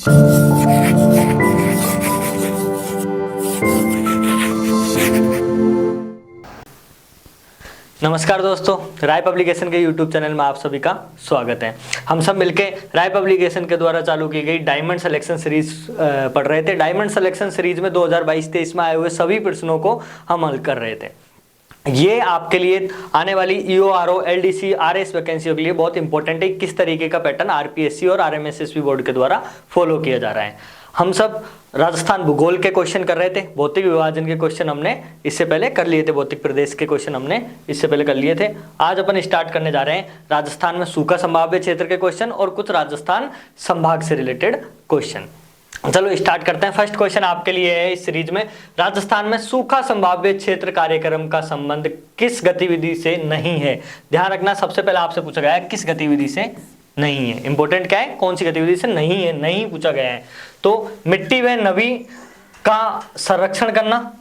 नमस्कार दोस्तों, राय पब्लिकेशन के यूट्यूब चैनल में आप सभी का स्वागत है। हम सब मिलके राय पब्लिकेशन के द्वारा चालू की गई डायमंड सिलेक्शन सीरीज पढ़ रहे थे। डायमंड सिलेक्शन सीरीज में 2022-23 में आए हुए सभी प्रश्नों को हम हल कर रहे थे। ये आपके लिए आने वाली ईओआरओ, एलडीसी, आरएस वैकेंसियों के लिए बहुत इंपॉर्टेंट है। किस तरीके का पैटर्न आरपीएससी और आरएमएसएसबी बोर्ड के द्वारा फॉलो किया जा रहा है। हम सब राजस्थान भूगोल के क्वेश्चन कर रहे थे। भौतिक विभाजन के क्वेश्चन हमने इससे पहले कर लिए थे। भौतिक प्रदेश के क्वेश्चन हमने इससे पहले कर लिए थे। आज अपन स्टार्ट करने जा रहे हैं राजस्थान में सूखा संभाव्य क्षेत्र के क्वेश्चन और कुछ राजस्थान संभाग से रिलेटेड क्वेश्चन। चलो स्टार्ट करते हैं। फर्स्ट क्वेश्चन आपके लिए है इस सीरीज में, राजस्थान में सूखा संभाव्य क्षेत्र कार्यक्रम का संबंध किस गतिविधि से नहीं है। ध्यान रखना, सबसे पहले आपसे पूछा गया है किस गतिविधि से नहीं है। इंपॉर्टेंट क्या है, कौन सी गतिविधि से नहीं है, नहीं पूछा गया है। तो मिट्टी व नमी का संरक्षण करना,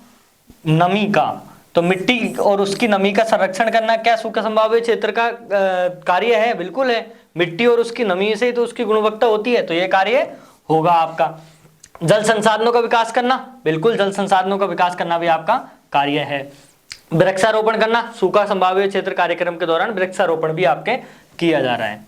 नमी का, तो मिट्टी और उसकी नमी का संरक्षण करना क्या सूखा संभाव्य क्षेत्र का कार्य है? बिल्कुल है। मिट्टी और उसकी नमी से ही तो उसकी गुणवत्ता होती है, तो यह कार्य होगा आपका। जल संसाधनों का विकास करना, बिल्कुल जल संसाधनों का विकास करना भी आपका कार्य है। वृक्षारोपण करना, सूखा संभाव्य क्षेत्र कार्यक्रम के दौरान वृक्षारोपण भी आपके किया जा रहा है।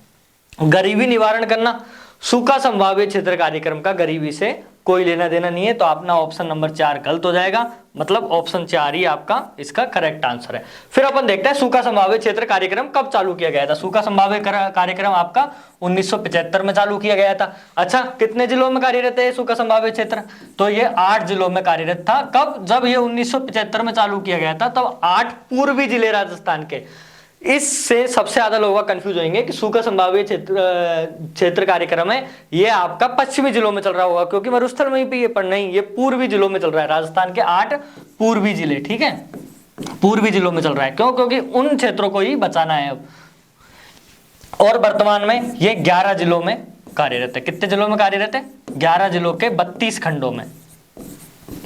गरीबी निवारण करना, सूखा संभाव्य क्षेत्र कार्यक्रम का गरीबी से कोई लेना देना नहीं है, तो अपना ऑप्शन नंबर 4 गलत हो जाएगा। मतलब ऑप्शन 4 ही आपका इसका करेक्ट आंसर है। फिर अपन देखते हैं सूखा संभाव्य क्षेत्र कार्यक्रम कब चालू किया गया था। सूखा संभाव्य कार्यक्रम आपका 1975 में चालू किया गया था। अच्छा, कितने जिलों में कार्यरत है सूखा संभाव्य क्षेत्र? तो ये 8 जिलों में कार्यरत था। कब? जब ये 1975 में चालू किया गया था, तब 8 पूर्वी जिले राजस्थान के। इससे सबसे ज्यादा लोग कंफ्यूज होंगे कि सूखा संभाव्य क्षेत्र कार्यक्रम है ये आपका पश्चिमी जिलों में चल रहा होगा, क्योंकि मरुस्थल में भी ये, पर नहीं, ये पूर्वी जिलों में चल रहा है। राजस्थान के 8 पूर्वी जिले, ठीक है, पूर्वी जिलों में चल रहा है। क्यों? क्योंकि उन क्षेत्रों को ही बचाना है अब। और वर्तमान में ये 11 जिलों में कार्यरत है। कितने जिलों में कार्यरत है? 11 जिलों के 32 खंडों में,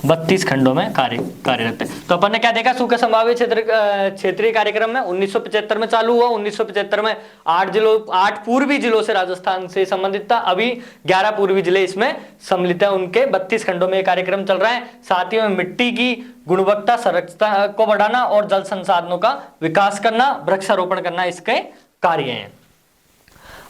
32 खंडों में कार्यरत है। तो अपन ने क्या देखा, सूखा संभाव्य क्षेत्रीय कार्यक्रम में 1975 में चालू हुआ। 1975 में 8 पूर्वी जिलों से राजस्थान से संबंधित था। अभी 11 पूर्वी जिले इसमें सम्मिलित है। उनके 32 खंडों में कार्यक्रम चल रहा है। साथ ही में मिट्टी की गुणवत्ता, संरक्षता को बढ़ाना और जल संसाधनों का विकास करना, वृक्षारोपण करना इसके कार्य हैं।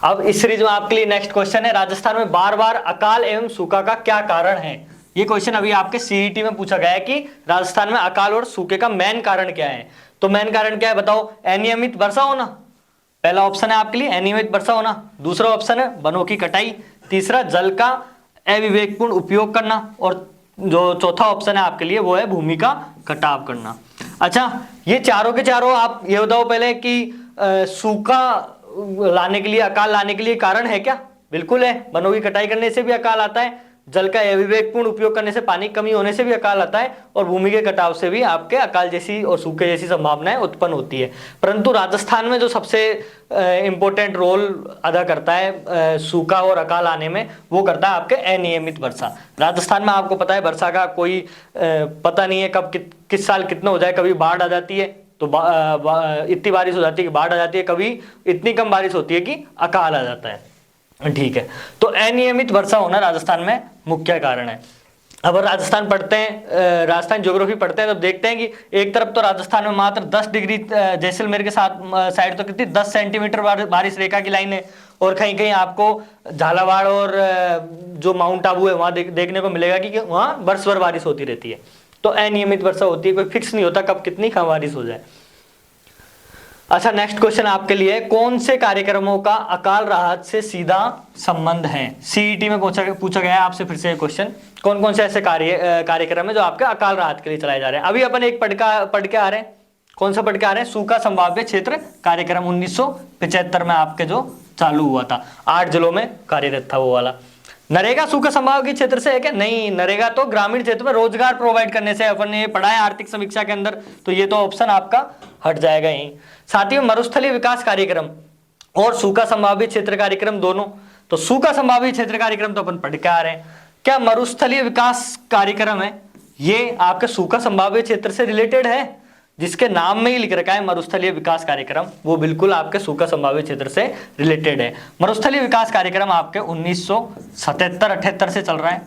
अब इस सीरीज में आपके लिए नेक्स्ट क्वेश्चन है, राजस्थान में बार बार अकाल एवं सूखा का क्या कारण है। ये क्वेश्चन अभी आपके सीईटी में पूछा गया है कि राजस्थान में अकाल और सूखे का मेन कारण क्या है। तो मेन कारण क्या है बताओ? अनियमित वर्षा होना, पहला ऑप्शन है आपके लिए अनियमित वर्षा होना। दूसरा ऑप्शन है वनों की कटाई। तीसरा जल का अविवेकपूर्ण उपयोग करना। और जो चौथा ऑप्शन है आपके लिए वो है भूमि का कटाव करना। अच्छा, ये चारों के चारों आप ये बताओ पहले कि सूखा लाने के लिए, अकाल लाने के लिए कारण है क्या? बिल्कुल है। वनों की कटाई करने से भी अकाल आता है, जल का अविवेकपूर्ण उपयोग करने से, पानी की कमी होने से भी अकाल आता है, और भूमि के कटाव से भी आपके अकाल जैसी और सूखे जैसी संभावनाएं उत्पन्न होती है। परंतु राजस्थान में जो सबसे इंपॉर्टेंट रोल अदा करता है सूखा और अकाल आने में, वो करता है आपके अनियमित वर्षा। राजस्थान में आपको पता है वर्षा का कोई पता नहीं है कब किस साल कितना हो जाए। कभी बाढ़ आ जाती है तो इतनी बारिश हो जाती है कि बाढ़ आ जाती है, कभी इतनी कम बारिश होती है कि अकाल आ जाता है। ठीक है, तो अनियमित वर्षा होना राजस्थान में मुख्य कारण है। अब राजस्थान पढ़ते हैं, राजस्थान ज्योग्राफी पढ़ते हैं, तो देखते हैं कि एक तरफ तो राजस्थान में मात्र 10 डिग्री जैसलमेर के साथ साइड तो कितनी 10 सेंटीमीटर बारिश रेखा की लाइन है, और कहीं कहीं आपको झालावाड़ और जो माउंट आबू है वहां देखने को मिलेगा कि वहां वर्ष भर बारिश होती रहती है। तो अनियमित वर्षा होती है, कोई फिक्स नहीं होता कब कितनी कम बारिश हो जाए। अच्छा, नेक्स्ट क्वेश्चन आपके लिए, कौन से कार्यक्रमों का अकाल राहत से सीधा संबंध है। सीईटी में पूछा गया है आपसे फिर से क्वेश्चन, कौन कौन से ऐसे कार्यक्रम है जो आपके अकाल राहत के लिए चलाए जा रहे हैं। अभी अपन एक पढ़ के आ रहे हैं, कौन सा पढ़ के आ रहे हैं? सूखा संभाव्य क्षेत्र कार्यक्रम 1975 में आपके जो चालू हुआ था, 8 जिलों में कार्यरत था वो वाला। नरेगा सूखा संभाव्य क्षेत्र से है क्या? नहीं, नरेगा तो ग्रामीण क्षेत्र में रोजगार प्रोवाइड करने से, अपन ने पढ़ा है आर्थिक समीक्षा के अंदर, तो ये तो ऑप्शन आपका हट जाएगा यहीं। साथ ही में मरुस्थलीय विकास कार्यक्रम और सूखा संभाव्य क्षेत्र कार्यक्रम दोनों, तो सूखा संभाव्य क्षेत्र कार्यक्रम तो अपन पढ़ के आ रहे हैं। क्या मरुस्थलीय विकास कार्यक्रम है ये आपके सूखा संभाव्य क्षेत्र से रिलेटेड है? जिसके नाम में ही लिख रखा है मरुस्थलीय विकास कार्यक्रम, वो बिल्कुल आपके सूखा संभावित क्षेत्र से रिलेटेड है। मरुस्थलीय विकास कार्यक्रम आपके 1977-78 से चल रहा है,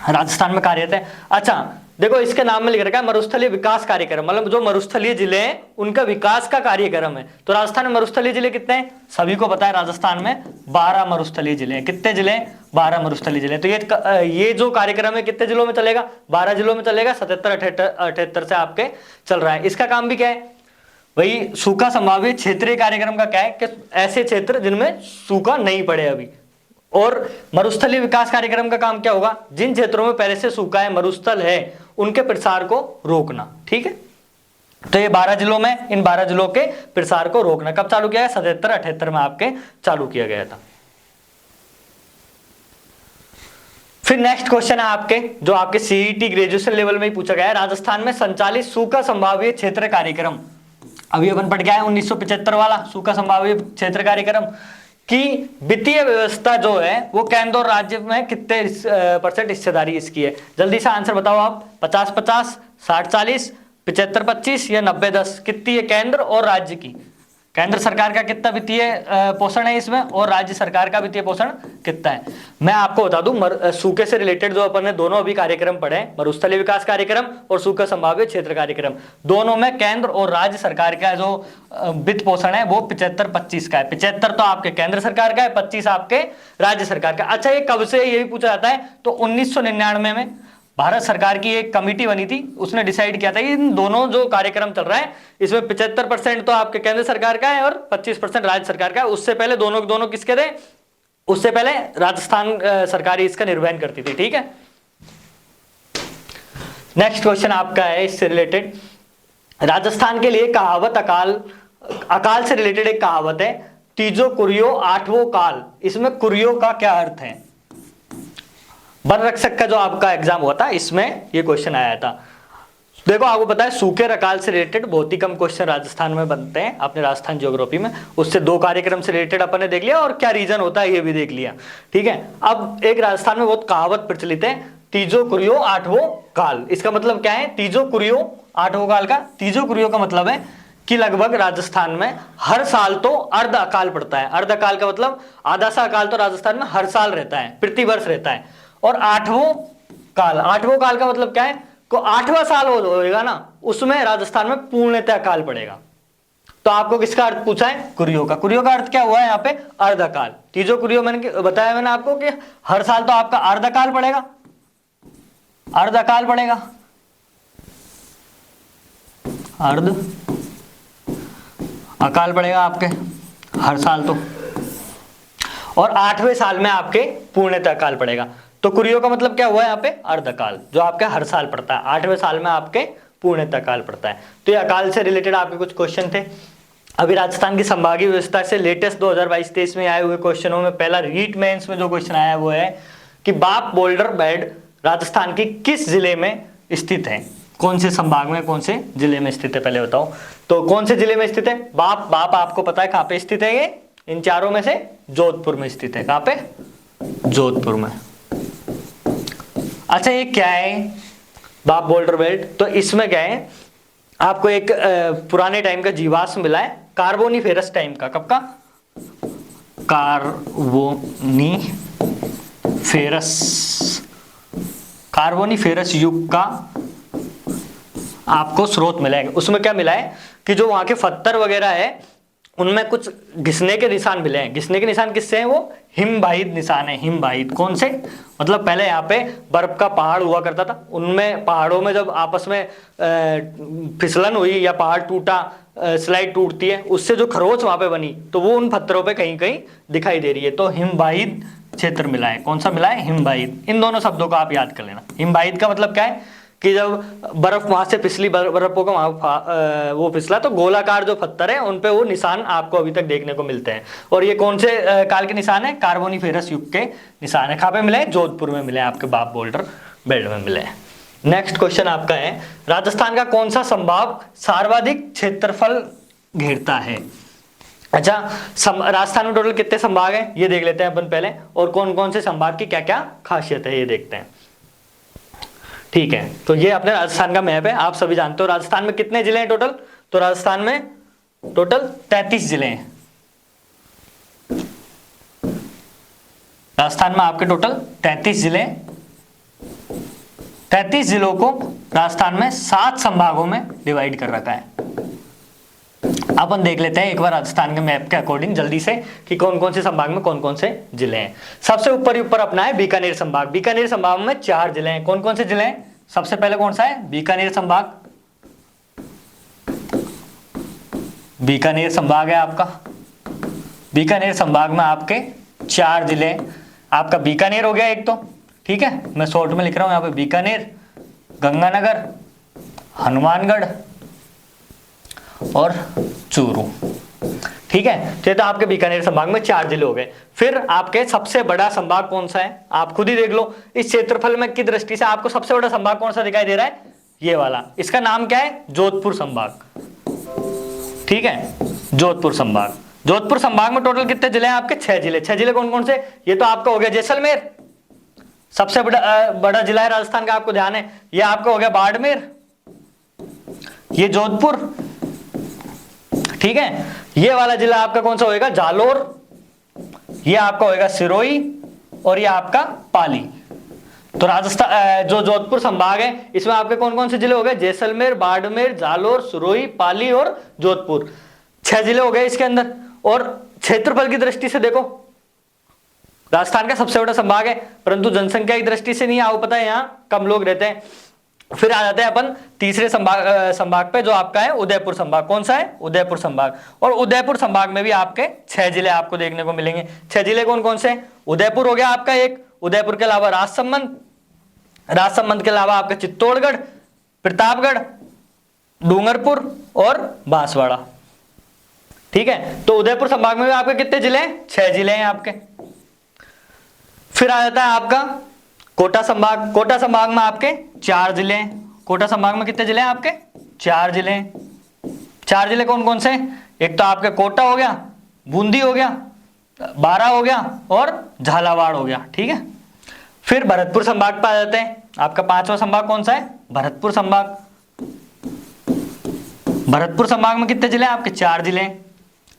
राजस्थान में कार्यरत है। अच्छा देखो, इसके नाम में लिख रखा है मरुस्थलीय विकास कार्यक्रम, मतलब जो मरुस्थलीय जिले हैं उनका विकास का कार्यक्रम है। तो राजस्थान में मरुस्थलीय जिले कितने हैं? सभी को पता है, राजस्थान में 12 मरुस्थलीय जिले हैं। कितने जिले हैं? 12 मरुस्थलीय जिले। तो ये जो कार्यक्रम है कितने जिलों में चलेगा? 12 जिलों में चलेगा। 77-78 से आपके चल रहा है। इसका काम भी क्या है? वही सूखा संभावित क्षेत्रीय कार्यक्रम का क्या है कि ऐसे क्षेत्र जिनमें सूखा नहीं पड़े अभी। और मरुस्थलीय विकास कार्यक्रम का काम क्या होगा? जिन क्षेत्रों में पहले से सूखा है, मरुस्थल है, उनके प्रसार को रोकना। ठीक है, तो ये 12 जिलों में, इन 12 जिलों के प्रसार को रोकना कब चालू किया है? 77-78 में आपके चालू किया गया था। फिर नेक्स्ट क्वेश्चन है आपके, जो आपके सीईटी ग्रेजुएशन लेवल में ही पूछा गया है। राजस्थान में संचालित सूखा संभावित क्षेत्र कार्यक्रम, अभी अपन पढ़ के आए 1975 वाला सूखा संभावित क्षेत्र कार्यक्रम की वित्तीय व्यवस्था जो है वो केंद्र और राज्य में कितने % हिस्सेदारी इसकी है? जल्दी से आंसर बताओ आप। 50-50, 60-40, 75-25 या 90-10? कितनी है केंद्र और राज्य की? केंद्र सरकार का कितना वित्तीय पोषण है इसमें और राज्य सरकार का वित्तीय पोषण कितना है? मैं आपको बता दूं, सूखे से रिलेटेड जो अपन ने दोनों अभी कार्यक्रम पढ़े, मरुस्थलीय विकास कार्यक्रम और सूखा संभावित क्षेत्र कार्यक्रम, दोनों में केंद्र और राज्य सरकार का जो वित्त पोषण है वो 75-25 का है। 75 तो आपके केंद्र सरकार का है, 25 आपके राज्य सरकार का। अच्छा, ये कब से ये भी पूछा जाता है? तो 1999 में भारत सरकार की एक कमेटी बनी थी, उसने डिसाइड किया था कि इन दोनों जो कार्यक्रम चल रहा है इसमें 75% तो आपके केंद्र सरकार का है और 25% राज्य सरकार का है। उससे पहले दोनों किसके थे? उससे पहले राजस्थान सरकार इसका निर्वहन करती थी। ठीक है, नेक्स्ट क्वेश्चन आपका है इससे रिलेटेड। राजस्थान के लिए कहावत अकाल से रिलेटेड एक कहावत है, तीजो कुरियो आठवो काल। इसमें कुरियो का क्या अर्थ है? वन रक्षक का जो आपका एग्जाम हुआ था इसमें ये क्वेश्चन आया था। देखो, आपको पता है सूखे और अकाल से रिलेटेड बहुत ही कम क्वेश्चन राजस्थान में बनते हैं अपने राजस्थान ज्योग्राफी में। उससे 2 कार्यक्रम से रिलेटेड अपन ने देख लिया और क्या रीजन होता है ये भी देख लिया। ठीक है, अब एक राजस्थान में बहुत कहावत प्रचलित है, तीजो कुरियो आठवो काल। इसका मतलब क्या है? तीजो कुरियो आठवो काल का, तीजो कुरियो का मतलब है कि लगभग राजस्थान में हर साल तो अर्ध अकाल पड़ता है। अर्ध अकाल का मतलब आधा सा अकाल तो राजस्थान में हर साल रहता है, प्रतिवर्ष रहता है। और आठवों काल का मतलब क्या है? को 8वां साल होगा ना, उसमें राजस्थान में पूर्णतः अकाल पड़ेगा। तो आपको किसका अर्थ पूछा है? कुरियो का। कुरियो का अर्थ क्या हुआ है यहाँ पे? अर्धकाल। तीजो कुरियो मैंने बताया मैंने आपको कि हर साल तो आपका अर्धकाल पड़ेगा, अर्धकाल पड़ेगा, अर्ध अकाल पड़ेगा आपके हर साल तो, और 8वें साल में आपके पूर्णतः अकाल पड़ेगा। तो कुरियो का मतलब क्या हुआ यहाँ पे? अर्धकाल, जो आपके हर साल पड़ता है। 8वें साल में आपके पूर्णतः अकाल पड़ता है। तो ये अकाल से रिलेटेड आपके कुछ क्वेश्चन थे। अभी राजस्थान की संभागीय व्यवस्था से लेटेस्ट 2022-23 में आए हुए क्वेश्चनों में पहला रीट मेंस में जो क्वेश्चन आया वो है कि बाप बोल्डर बेड राजस्थान की किस जिले में स्थित है? कौन से संभाग में, कौन से जिले में स्थित है पहले बताओ। तो कौन से जिले में स्थित है? बाप आपको पता है कहाँ पे स्थित है? ये इन चारों में से जोधपुर में स्थित है। कहाँ पे? जोधपुर में। अच्छा, ये क्या है बाप बोल्डर बेल्ट? तो इसमें क्या है, आपको एक पुराने टाइम का जीवाश्म मिला है, कार्बोनिफेरस टाइम का। कब का? कार्बोनिफेरस युग का आपको स्रोत मिला है। उसमें क्या मिला है कि जो वहां के पत्थर वगैरह है उनमें कुछ घिसने के निशान मिले हैं। घिसने के निशान किससे हैं? वो हिमबाहित निशान है। हिमबाहित कौन से? मतलब पहले यहाँ पे बर्फ का पहाड़ हुआ करता था, उनमें पहाड़ों में जब आपस में फिसलन हुई या पहाड़ टूटा, स्लाइड टूटती है, उससे जो खरोच वहां पे बनी तो वो उन पत्थरों पे कहीं कहीं दिखाई दे रही है। तो हिमबाहित क्षेत्र मिला है। कौन सा मिला है? हिमबाहित। इन दोनों शब्दों को आप याद कर लेना। हिमबाहित का मतलब क्या है कि जब बर्फ वहां से फिसली, बर्फों का वहां वो फिसला तो गोलाकार जो पत्थर है उन पे वो निशान आपको अभी तक देखने को मिलते हैं। और ये कौन से काल के निशान है? कार्बोनिफेरस युग के निशान है। कहाँ पे मिले? जोधपुर में मिले, आपके बाप बोल्डर बेल्ट में मिले। नेक्स्ट क्वेश्चन आपका है, राजस्थान का कौन सा संभाग सर्वाधिक क्षेत्रफल घेरता है? अच्छा, राजस्थान में टोटल कितने संभाग हैं ये देख लेते हैं अपन पहले, और कौन कौन से संभाग की क्या क्या खासियत है ये देखते हैं। ठीक है, तो ये अपने राजस्थान का मैप है, आप सभी जानते हो। राजस्थान में कितने जिले हैं टोटल? तो राजस्थान में टोटल 33 जिले हैं। राजस्थान में आपके टोटल 33 जिले, 33 जिलों को राजस्थान में 7 संभागों में डिवाइड कर रखा है। अपन देख लेते हैं एक बार राजस्थान के मैप के अकॉर्डिंग जल्दी से कि कौन कौन से संभाग में कौन कौन से जिले हैं। सबसे ऊपर अपना है बीकानेर संभाग। बीकानेर संभाग में 4 जिले हैं। कौन कौन से जिले हैं? सबसे पहले कौन सा है? बीकानेर संभाग। बीकानेर संभाग है आपका। बीकानेर संभाग में आपके 4 जिले, आपका बीकानेर हो गया एक तो, ठीक है, मैं शॉर्ट में लिख रहा हूं यहाँ पे, बीकानेर, गंगानगर, हनुमानगढ़ और चूरू, ठीक है। तो ये तो आपके बीकानेर संभाग में 4 जिले हो गए। फिर आपके सबसे बड़ा संभाग कौन सा है? आप खुद ही देख लो इस क्षेत्रफल में की दृष्टि से आपको सबसे बड़ा संभाग कौन सा दिखाई दे रहा है? ये वाला। इसका नाम क्या है? जोधपुर संभाग, ठीक है, जोधपुर संभाग। जोधपुर संभाग में टोटल कितने जिले हैं आपके? 6 जिले। 6 जिले कौन कौन से? ये तो आपका हो गया जैसलमेर, सबसे बड़ा जिला है राजस्थान का, आपको ध्यान है। ये आपका हो गया बाड़मेर, ये जोधपुर, ठीक है। ये वाला जिला आपका कौन सा होएगा? जालोर, ये आपका होएगा सिरोही और ये आपका पाली। तो राजस्थान जो जोधपुर संभाग है इसमें आपके कौन कौन से जिले हो गए? जैसलमेर, बाड़मेर, जालोर, सिरोही, पाली और जोधपुर। 6 जिले हो गए इसके अंदर। और क्षेत्रफल की दृष्टि से देखो, राजस्थान का सबसे बड़ा संभाग है, परंतु जनसंख्या की दृष्टि से नहीं, आपको पता है यहाँ कम लोग रहते हैं। फिर आ जाते हैं अपन तीसरे संभाग पे, जो आपका है उदयपुर संभाग। कौन सा है? उदयपुर संभाग। और उदयपुर संभाग में भी आपके 6 जिले आपको देखने को मिलेंगे। 6 जिले कौन कौन से? उदयपुर हो गया आपका एक, उदयपुर के अलावा राजसमंद, राजसमंद के अलावा आपका चित्तौड़गढ़, प्रतापगढ़, डूंगरपुर और बांसवाड़ा, ठीक है। तो उदयपुर संभाग में भी आपके कितने जिले हैं? 6 जिले हैं आपके। फिर आ जाता है आपका कोटा संभाग। कोटा संभाग में आपके 4 जिले हैं। कोटा संभाग में कितने जिले हैं आपके? 4 जिले हैं। 4 जिले कौन कौन से? एक तो आपके कोटा हो गया, बूंदी हो गया, बारा हो गया और झालावाड़ हो गया, ठीक है। फिर भरतपुर संभाग पे आ जाते हैं। आपका 5वां संभाग कौन सा है? भरतपुर संभाग। भरतपुर संभाग में कितने जिले हैं आपके? 4 जिले हैं।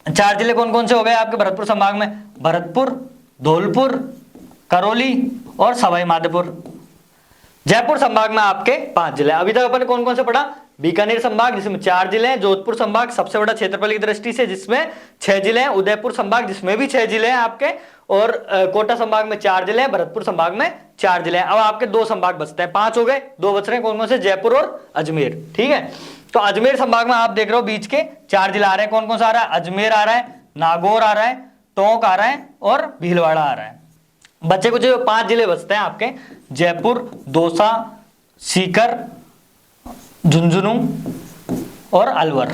4 जिले कौन कौन से हो गए आपके भरतपुर संभाग में? भरतपुर, धौलपुर, करौली और सवाई माधोपुर। जयपुर संभाग में आपके 5 जिले। अभी तक अपन ने कौन कौन से पढ़ा? बीकानेर संभाग जिसमें 4 जिले हैं, जोधपुर संभाग सबसे बड़ा क्षेत्रफल की दृष्टि से जिसमें 6 जिले हैं, उदयपुर संभाग जिसमें भी 6 जिले हैं आपके, और कोटा संभाग में 4 जिले हैं, भरतपुर संभाग में 4 जिले हैं। अब आपके 2 संभाग बचते हैं, 5 हो गए, 2 बच रहे हैं। कौन कौन से? जयपुर और अजमेर, ठीक है। तो अजमेर संभाग में आप देख रहे हो बीच के 4 जिला आ रहे हैं। कौन कौन सा आ रहा है? अजमेर आ रहा है, नागौर आ रहा है, टोंक आ रहा है और भीलवाड़ा आ रहा है। बच्चे कुछ 5 जिले बचते हैं आपके, जयपुर, दौसा, सीकर, झुंझुनू और अलवर।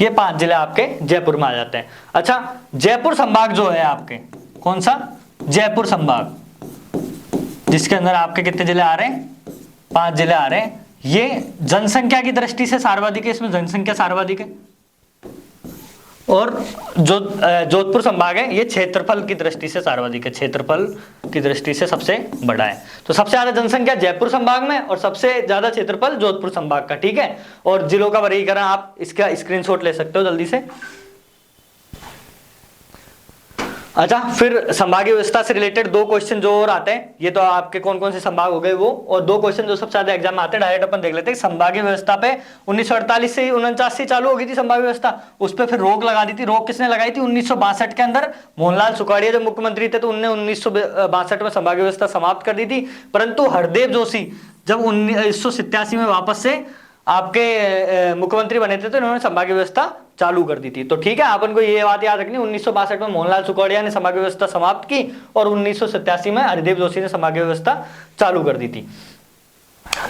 ये 5 जिले आपके जयपुर में आ जाते हैं। अच्छा, जयपुर संभाग जो है आपके, कौन सा? जयपुर संभाग, जिसके अंदर आपके कितने जिले आ रहे हैं? 5 जिले आ रहे हैं। ये जनसंख्या की दृष्टि से सर्वाधिक है, इसमें जनसंख्या सर्वाधिक है। और जो जोधपुर संभाग है ये क्षेत्रफल की दृष्टि से सर्वाधिक है, क्षेत्रफल की दृष्टि से सबसे बड़ा है। तो सबसे ज्यादा जनसंख्या जयपुर संभाग में और सबसे ज्यादा क्षेत्रफल जोधपुर संभाग का, ठीक है। और जिलों का वर्गीकरण आप इसका स्क्रीनशॉट ले सकते हो जल्दी से। अच्छा, फिर संभागीय व्यवस्था से रिलेटेड 2 क्वेश्चन जो और आते हैं, ये तो आपके कौन कौन से संभाग हो गए वो, और 2 क्वेश्चन जो सबसे ज्यादा एग्जाम में आते हैं डायरेक्ट अपन देख लेते हैं। संभागीय व्यवस्था पे 1948 से 49 से चालू हो गई थी संभागीय व्यवस्था, उस पर फिर रोक लगा दी थी। रोक किसने लगाई थी? 1962 के अंदर मोहनलाल सुखाड़िया जब मुख्यमंत्री थे तो उन्होंने 1962 में संभागीय व्यवस्था समाप्त कर दी थी। परंतु हरदेव जोशी जब 1987 में वापस से आपके मुख्यमंत्री बने थे तो इन्होंने संभागीय व्यवस्था चालू कर दी थी। तो ठीक है, अपन को ये बात याद रखनी, 1962 में मोहनलाल सुखाड़िया ने संभागीय व्यवस्था समाप्त की और 1987 में हरदेव जोशी ने संभागीय व्यवस्था चालू कर दी थी।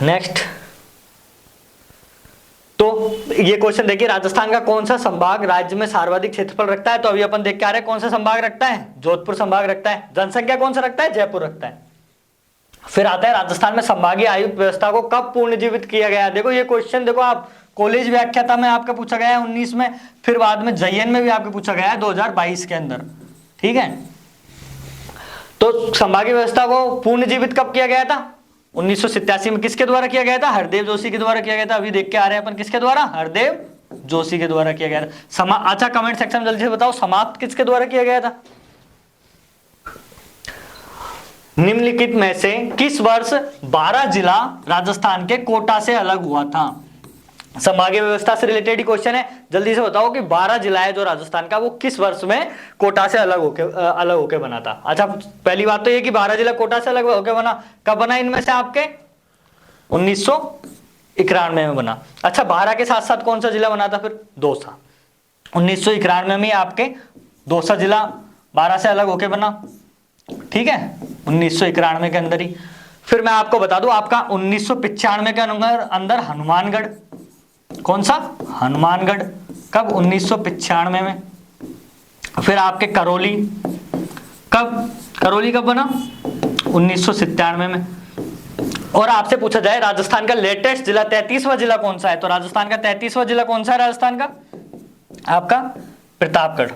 नेक्स्ट, तो ये क्वेश्चन देखिए, राजस्थान का कौन सा संभाग राज्य में सर्वाधिक क्षेत्रफल रखता है? तो अभी अपन देख के आ रहे हैं कौन सा संभाग रखता है? जोधपुर संभाग रखता है। जनसंख्या कौन सा रखता है? जयपुर रखता है। फिर आता है राजस्थान में संभागीय आयुक्त व्यवस्था को कब पुनर्जीवित किया गया? देखो ये क्वेश्चन, देखो आप कॉलेज व्याख्याता में आपका पूछा गया है 19 में, फिर बाद में JN में भी आपको पूछा गया है 2022 के अंदर, ठीक है। तो संभागीय व्यवस्था को पुनर्जीवित कब किया गया था? 1987 में किसके द्वारा किया गया था? हरदेव जोशी के द्वारा किया गया था। अभी देख के आ रहे हैं अपन, किसके द्वारा? हरदेव जोशी के द्वारा किया गया था। अच्छा, कमेंट सेक्शन में जल्दी से बताओ, समाप्त किसके द्वारा किया गया था? निम्नलिखित में से किस वर्ष 12 जिला राजस्थान के कोटा से अलग हुआ था? संभागीय व्यवस्था से रिलेटेड ही क्वेश्चन है। जल्दी से बताओ कि 12 जिला है जो राजस्थान का, वो किस वर्ष में कोटा से अलग होके बना था? अच्छा, पहली बात तो ये कि 12 जिला कोटा से अलग होके बना, कब बना इनमें से आपके? 1991 में बना। अच्छा, 12 के साथ साथ कौन सा जिला बना था फिर? दौसा। 1991 में आपके दौसा जिला 12 से अलग होके बना, ठीक है, 1991 के अंदर ही। फिर मैं आपको बता दूं, आपका 1995 के अंदर हनुमानगढ़, कौन सा? हनुमानगढ़, कब? 1995 में। फिर आपके करौली, करौली कब बना? 1997 में। और आपसे पूछा जाए राजस्थान का लेटेस्ट जिला, 33वां जिला कौन सा है? तो राजस्थान का 33वां जिला कौन सा है राजस्थान का? आपका प्रतापगढ़,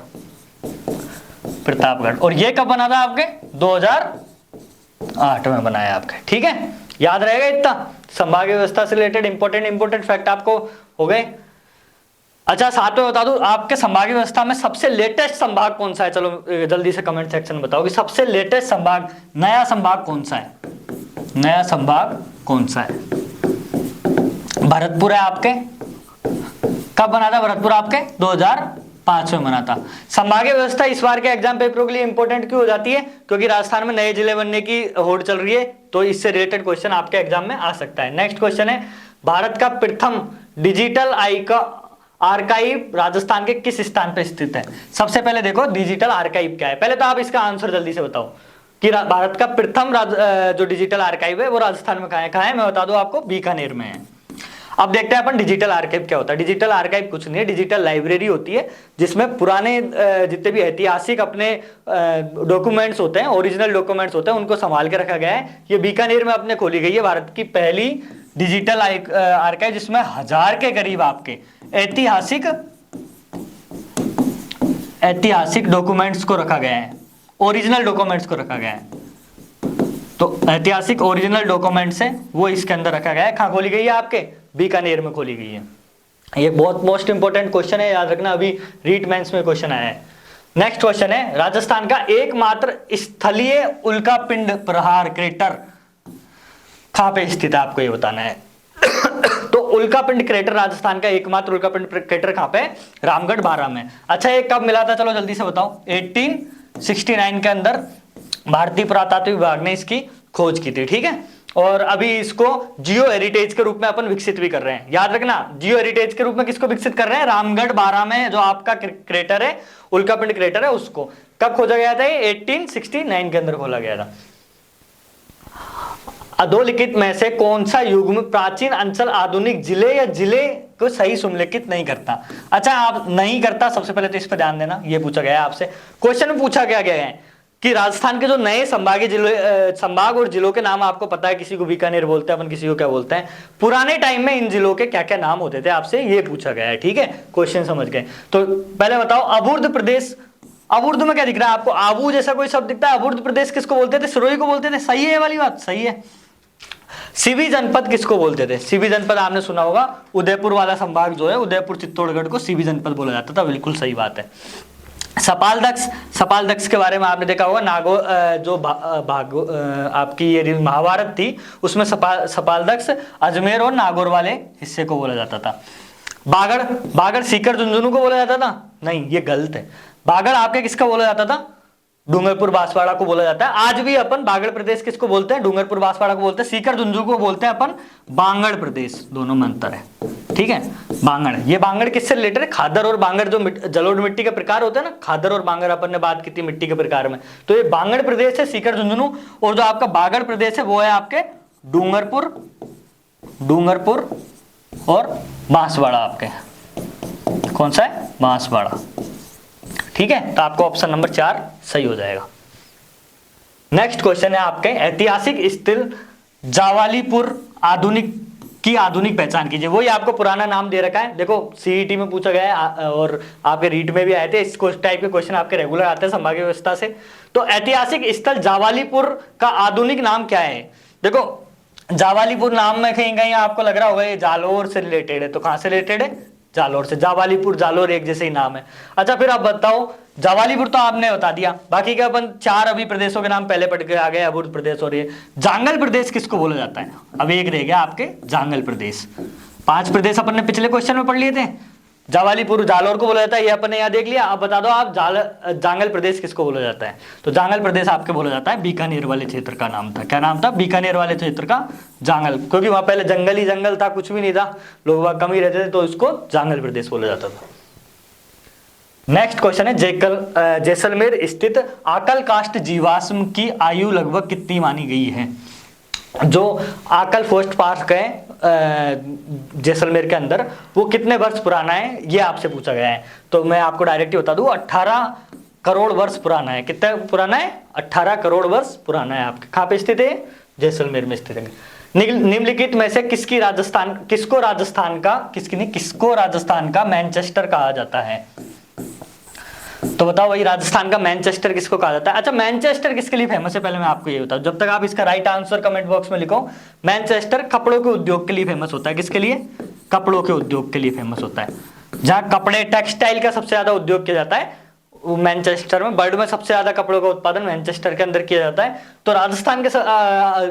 प्रतापगढ़। और ये कब बना था आपके? 2008 में बनाया आपके, ठीक है, याद रहेगा इतना। संभागीय व्यवस्था से रिलेटेड इंपॉर्टेंट फैक्ट आपको हो गए। अच्छा, साथ में बता दूं, आपके संभागीय व्यवस्था में सबसे लेटेस्ट संभाग कौन सा है? चलो जल्दी से कमेंट सेक्शन में बताओ कि सबसे लेटेस्ट संभाग, नया संभाग कौन सा है? नया संभाग कौन सा है? भरतपुर है आपके। कब बना था भरतपुर आपके? 2005 में बना था। संभागीय व्यवस्था इस बार के एग्जाम पेपरों के लिए इंपॉर्टेंट क्यों हो जाती है? क्योंकि राजस्थान में नए जिले बनने की होड़ चल रही है, तो इससे रिलेटेड क्वेश्चन आपके एग्जाम में आ सकता है। नेक्स्ट क्वेश्चन है, भारत का प्रथम डिजिटल आर्काइव राजस्थान के किस स्थान पर स्थित है? सबसे पहले देखो डिजिटल आर्काइव क्या है, पहले तो आप इसका आंसर जल्दी से बताओ कि भारत का प्रथम जो डिजिटल आर्काइव है वो राजस्थान में कहाँ है? मैं बता दूं आपको, बीकानेर में है। अब देखते हैं अपन डिजिटल आर्काइव क्या होता है। डिजिटल आर्काइव कुछ नहीं है, डिजिटल लाइब्रेरी होती है जिसमें पुराने जितने भी ऐतिहासिक अपने डॉक्यूमेंट्स होते हैं, ओरिजिनल डॉक्यूमेंट्स होते हैं, उनको संभाल के रखा गया है। ये बीकानेर में अपने खोली गई है भारत की पहली डिजिटल आर्काइव, जिसमें 1000 के करीब आपके ऐतिहासिक डॉक्यूमेंट्स को रखा गया है, ओरिजिनल डॉक्यूमेंट्स को रखा गया है। तो ऐतिहासिक ओरिजिनल डॉक्यूमेंट्स है वो इसके अंदर रखा गया है। कहाँ खोली गई है? आपके बीकानेर में खोली गई है। ये बहुत मोस्ट इंपोर्टेंट क्वेश्चन है, याद रखना, अभी रीट मेंस में क्वेश्चन आया है। नेक्स्ट क्वेश्चन है, राजस्थान का एकमात्र स्थलीय उल्कापिंड प्रहार क्रेटर कहाँ पे स्थित है? आपको ये बताना है। तो उल्कापिंड क्रेटर, राजस्थान का एकमात्र उल्कापिंड क्रेटर कहाँ पे? रामगढ़ 12 में। अच्छा, ये कब मिला था? चलो जल्दी से बताओ। 1869 के अंदर भारतीय पुरातत्व विभाग ने इसकी खोज की थी, ठीक है। और अभी इसको जियो हेरिटेज के रूप में अपन विकसित भी कर रहे हैं। याद रखना, जियो हेरिटेज के रूप में किसको विकसित कर रहे हैं? रामगढ़ 12 में जो आपका क्रेटर है, उल्कापिंड क्रेटर है, उसको कब खोजा गया था? 1869 के अंदर खोला गया था। अधोलिखित में से कौन सा युग्म प्राचीन अंचल आधुनिक जिले या जिले को सही सुमेलित नहीं करता? अच्छा, आप नहीं करता, सबसे पहले तो इस पर ध्यान देना, ये पूछा गया है आपसे। क्वेश्चन में पूछा गया है कि राजस्थान के जो नए संभागीय जिले, संभाग और जिलों के नाम आपको पता है, किसी को बीकानेर बोलते हैं अपन, किसी को क्या बोलते हैं, पुराने टाइम में इन जिलों के क्या क्या नाम होते थे, आपसे ये पूछा गया है, ठीक है। क्वेश्चन समझ गए? तो पहले बताओ, अवुर्ध प्रदेश, अवुर्ध में क्या दिख रहा है आपको? आबू जैसा कोई शब्द दिखता है? अवुर्ध प्रदेश किसको बोलते थे? सिरोही को बोलते थे। सही है ये वाली बात, सही है। सीवी जनपद किसको बोलते थे? सीवी जनपद आपने सुना होगा, उदयपुर वाला संभाग जो है, उदयपुर चित्तौड़गढ़ को सीवी जनपद बोला जाता था, बिल्कुल सही बात है। सपालदक्ष के बारे में आपने देखा होगा, आपकी ये महाभारत थी, उसमें सपालदक्ष अजमेर और नागौर वाले हिस्से को बोला जाता था। बागड़ सीकर झुंझुनू को बोला जाता था? नहीं, ये गलत है। बागड़ आपके किसका बोला जाता था? डूंगरपुर बांसवाड़ा को बोला जाता है। आज भी अपन बागड़ प्रदेश किसको बोलते हैं? डूंगरपुर बांसवाड़ा को बोलते हैं। सीकर झुंझुनू को बोलते हैं अपन बांगड़ प्रदेश, दोनों में अंतर है, ठीक है। बांगड़, ये बांगड़ किससे रिलेटेड है? खादर और बांगड़, जो जलोढ़ मिट्टी के प्रकार होते हैं ना, खादर और बांगड़ अपन ने बात की थी मिट्टी के प्रकार में, तो ये बांगड़ प्रदेश है सीकर झुंझुनू। और जो आपका बागड़ प्रदेश है वो है आपके डूंगरपुर और बांसवाड़ा। आपके कौन सा है? बांसवाड़ा, ठीक है। तो आपको ऑप्शन नंबर 4 सही हो जाएगा। नेक्स्ट क्वेश्चन है आपके, ऐतिहासिक स्थल जावालीपुर आधुनिक पहचान कीजिए। वही आपको पुराना नाम दे रखा है, देखो सीईटी में पूछा गया है और आपके रीट में भी आए थे, इस टाइप के क्वेश्चन आपके रेगुलर आते हैं संभागीय व्यवस्था से। तो ऐतिहासिक स्थल जावालीपुर का आधुनिक नाम क्या है? देखो जावालीपुर नाम में कहीं कहीं आपको लग रहा होगा ये जालोर से रिलेटेड है, तो कहां से रिलेटेड है? जालोर से। जावालीपुर जालोर एक जैसे ही नाम है। अच्छा फिर आप बताओ, जावालीपुर तो आपने बता दिया, बाकी क्या अपन 4 अभी प्रदेशों के नाम पहले पढ़ के आ गए, अबूर्द प्रदेश और ये जांगल प्रदेश किसको बोला जाता है? अब एक रह गया आपके जांगल प्रदेश। 5 प्रदेश अपन ने पिछले क्वेश्चन में पढ़ लिए थे। जावालीपुर जालोर को बोला जाता है, ये अपन ने यहाँ देख लिया। अब बता दो आप जांगल प्रदेश किसको बोला जाता है? तो जांगल प्रदेश आपके बोला जाता है बीकानेर वाले क्षेत्र का नाम था। क्या नाम था? बीकानेर वाले क्षेत्र का जांगल, क्योंकि वहां पहले जंगल ही जंगल था, कुछ भी नहीं था, लोग वहां कम ही रहते थे, तो इसको जांगल प्रदेश बोला जाता था। नेक्स्ट क्वेश्चन है, जैसलमेर स्थित आकल कास्ट जीवाश्म की आयु लगभग कितनी मानी गई है? जो आकल फोस्ट पार्क है जैसलमेर के अंदर, वो कितने वर्ष पुराना है ये आपसे पूछा गया है। तो मैं आपको डायरेक्ट ही बता दूं, 18 करोड़ वर्ष पुराना है। कितना पुराना है? 18 करोड़ वर्ष पुराना है। आपके कहां पे स्थित है? जैसलमेर में स्थित है। निम्नलिखित में से किसको राजस्थान का मैनचेस्टर कहा जाता है? तो बताओ भाई, राजस्थान का मैनचेस्टर किसको कहा जाता है? अच्छा, मैनचेस्टर किसके लिए फेमस है पहले मैं आपको ये बताऊं, जब तक आप इसका राइट आंसर कमेंट बॉक्स में लिखो। मैनचेस्टर कपड़ों के उद्योग के लिए फेमस होता है। किसके लिए? कपड़ों के उद्योग के लिए फेमस होता है। जहां कपड़े टेक्सटाइल का सबसे ज्यादा उद्योग किया जाता है वो मैनचेस्टर में, वर्ल्ड में सबसे ज्यादा कपड़ों का उत्पादन मैनचेस्टर के अंदर किया जाता है। तो राजस्थान के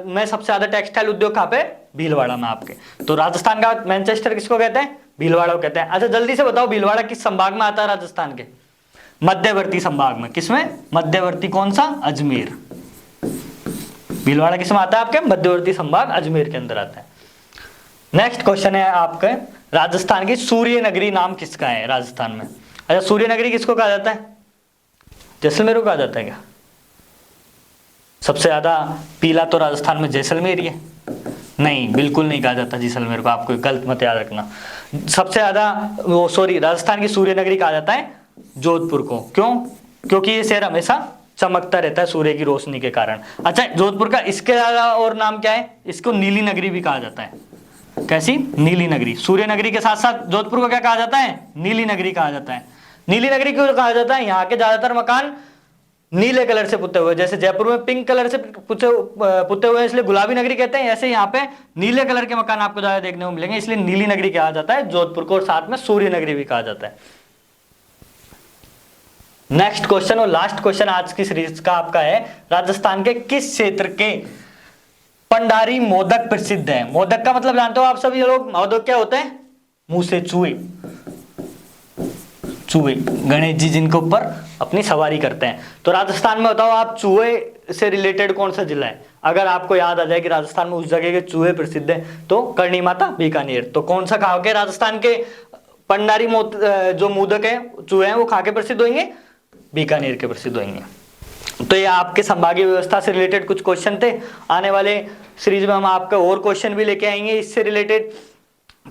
में सबसे ज्यादा टेक्सटाइल उद्योग कहां पे? भीलवाड़ा में आपके। तो राजस्थान का मैनचेस्टर किसको कहते हैं? भीलवाड़ा को कहते हैं। अच्छा जल्दी से बताओ, भीलवाड़ा किस संभाग में आता है राजस्थान के? मध्यवर्ती संभाग में। किसमें? मध्यवर्ती। कौन सा? अजमेर। भीलवाड़ा किसमें आता है आपके? मध्यवर्ती संभाग अजमेर के अंदर आता है। नेक्स्ट क्वेश्चन है आपके, राजस्थान की सूर्य नगरी नाम किसका है राजस्थान में? अच्छा, सूर्य नगरी किसको कहा जाता है? जैसलमेर को कहा जाता है क्या? सबसे ज्यादा पीला तो राजस्थान में जैसलमेर ही है। नहीं, बिल्कुल नहीं कहा जाता जैसलमेर को, आपको गलत मत याद रखना। सबसे ज्यादा राजस्थान की सूर्य नगरी कहा जाता है जोधपुर को। क्यों? क्योंकि ये शहर हमेशा चमकता रहता है सूर्य की रोशनी के कारण। अच्छा, जोधपुर का इसके ज्यादा और नाम क्या है? इसको नीली नगरी भी कहा जाता है। कैसी? नीली नगरी। सूर्य नगरी के साथ साथ जोधपुर को क्या कहा जाता है? नीली नगरी कहा जाता है। नीली नगरी क्यों कहा जाता है? यहाँ के ज्यादातर मकान नीले कलर से पुते हुए, जैसे जयपुर में पिंक कलर से पुते हुए इसलिए गुलाबी नगरी कहते हैं, ऐसे यहाँ पे नीले कलर के मकान आपको ज्यादा देखने को मिलेंगे, इसलिए नीली नगरी कहा जाता है जोधपुर को, और साथ में सूर्य नगरी भी कहा जाता है। नेक्स्ट क्वेश्चन और लास्ट क्वेश्चन आज की सीरीज का आपका है, राजस्थान के किस क्षेत्र के पंडारी मोदक प्रसिद्ध है? मोदक का मतलब जानते हो आप सभी लोग? मोदक क्या होते हैं? मुंह से चूहे, चूहे गणेश जी जिनके ऊपर अपनी सवारी करते हैं। तो राजस्थान में बताओ आप, चूहे से रिलेटेड कौन सा जिला है? अगर आपको याद आ जाए कि राजस्थान में उस जगह के चूहे प्रसिद्ध है, तो करणी माता बीकानेर। तो कौन सा खा के राजस्थान के पंडारी जो मोदक है, चूहे हैं, वो खा के प्रसिद्ध होंगे? बीकानेर के प्रसिद्ध होंगे। तो ये आपके संभागीय व्यवस्था से रिलेटेड कुछ क्वेश्चन थे। आने वाले सीरीज में हम आपका और क्वेश्चन भी लेके आएंगे इससे रिलेटेड।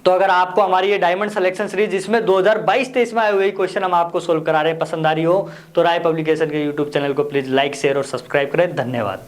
तो अगर आपको हमारी ये डायमंड सिलेक्शन सीरीज जिसमें 2022-23 में आए हुए क्वेश्चन हम आपको सोल्व करा रहे हैं पसंद आ रही हो, तो राय पब्लिकेशन के यूट्यूब चैनल को प्लीज लाइक, शेयर और सब्सक्राइब करें। धन्यवाद।